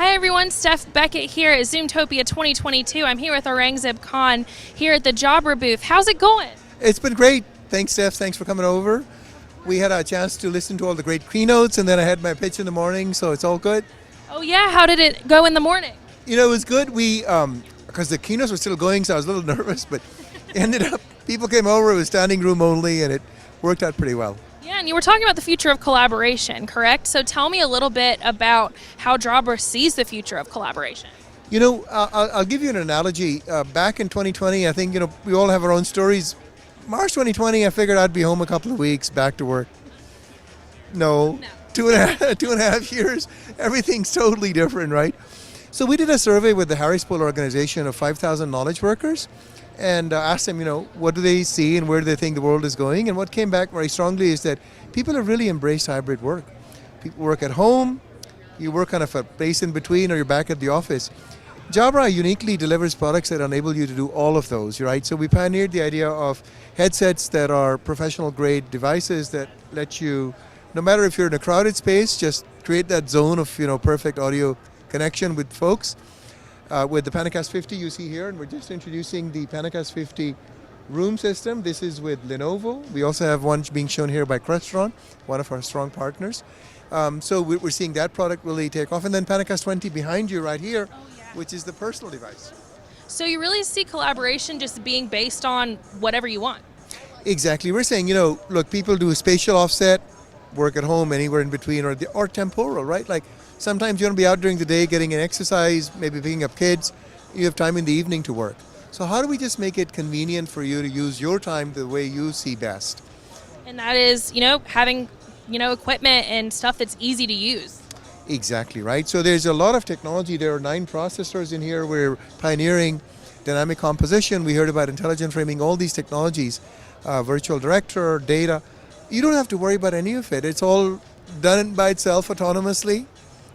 Hi everyone, Steph Beckett here at Zoomtopia 2022. I'm here with Aurangzeb Khan here at the Jabra booth. How's it going? It's been great. Thanks, Steph. Thanks for coming over. We had a chance to listen to all the great keynotes, and then I had my pitch in the morning, so it's all good. Oh yeah, how did it go in the morning? You know, it was good. We, because the keynotes were still going, so I was a little nervous, but ended up, people came over, it was standing room only, and it worked out pretty well. Yeah, and you were talking about the future of collaboration, correct? So tell me a little bit about how Jabra sees the future of collaboration. You know, I'll give you an analogy. Back in 2020, I think, we all have our own stories. March 2020, I figured I'd be home a couple of weeks, back to work. No. 2.5 years, everything's totally different, right? So we did a survey with the Harris Poll organization of 5,000 knowledge workers and asked them, what do they see and where do they think the world is going? And what came back very strongly is that people have really embraced hybrid work. People work at home, you work kind of a place in between, or you're back at the office. Jabra uniquely delivers products that enable you to do all of those, right? So we pioneered the idea of headsets that are professional grade devices that let you, no matter if you're in a crowded space, just create that zone of perfect audio connection with folks. With the Panacast 50 you see here, and we're just introducing the Panacast 50 room system. This is with Lenovo. We also have one being shown here by Crestron, one of our strong partners. So we're seeing that product really take off. And then Panacast 20 behind you right here, which is the personal device. So you really see collaboration just being based on whatever you want. Exactly. We're saying, look, people do a spatial offset, work at home, anywhere in between, or temporal, right? Like sometimes you want to be out during the day getting an exercise, maybe picking up kids. You have time in the evening to work. So how do we just make it convenient for you to use your time the way you see best? And that is, having, equipment and stuff that's easy to use. Exactly, right? So there's a lot of technology. There are 9 processors in here. We're pioneering dynamic composition. We heard about intelligent framing, all these technologies, virtual director, data. You don't have to worry about any of it. It's all done by itself autonomously.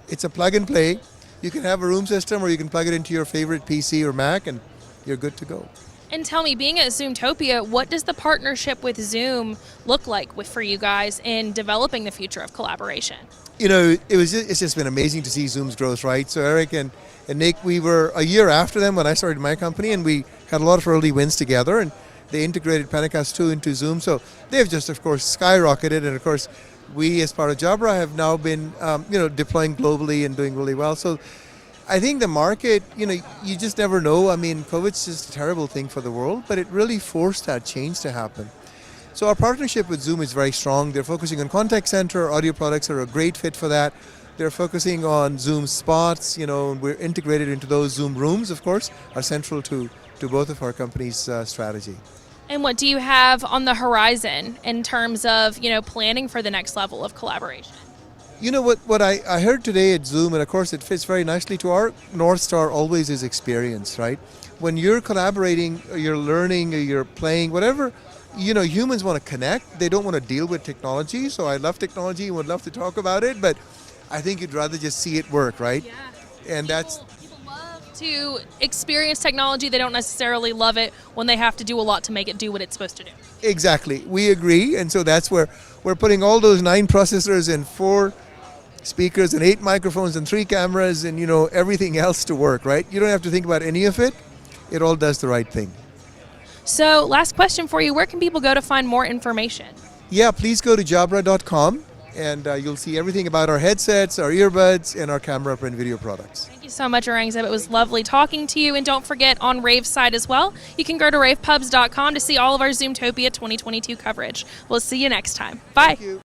It's a plug and play. You can have a room system or you can plug it into your favorite PC or Mac and you're good to go. And tell me, being at Zoomtopia, what does the partnership with Zoom look like for you guys in developing the future of collaboration? It's just been amazing to see Zoom's growth, right? So Eric and Nick, we were a year after them when I started my company, and we had a lot of early wins together, and they integrated Panacast 2 into Zoom. So they've just, of course, skyrocketed, and of course, we as part of Jabra have now been, deploying globally and doing really well. So I think the market, you just never know. I mean, COVID's just a terrible thing for the world, but it really forced that change to happen. So our partnership with Zoom is very strong. They're focusing on contact center. Audio products are a great fit for that. They're focusing on Zoom spots, and we're integrated into those. Zoom rooms, of course, are central to both of our companies' strategy. And what do you have on the horizon in terms of, planning for the next level of collaboration? What I heard today at Zoom, and of course it fits very nicely to our North Star always is experience, right? When you're collaborating, or you're learning, or you're playing, whatever, humans want to connect. They don't want to deal with technology. So I love technology and would love to talk about it, but I think you'd rather just see it work, right? Yeah. And people love to experience technology. They don't necessarily love it when they have to do a lot to make it do what it's supposed to do. Exactly. We agree. And so that's where we're putting all those 9 processors and 4 speakers and 8 microphones and 3 cameras and, everything else to work, right? You don't have to think about any of it. It all does the right thing. So last question for you. Where can people go to find more information? Yeah, please go to jabra.com and you'll see everything about our headsets, our earbuds, and our camera and video products. Thank you so much, Aurangzeb. It was lovely talking to you. And don't forget, on Rave's side as well, you can go to ravepubs.com to see all of our Zoomtopia 2022 coverage. We'll see you next time. Bye. Thank you.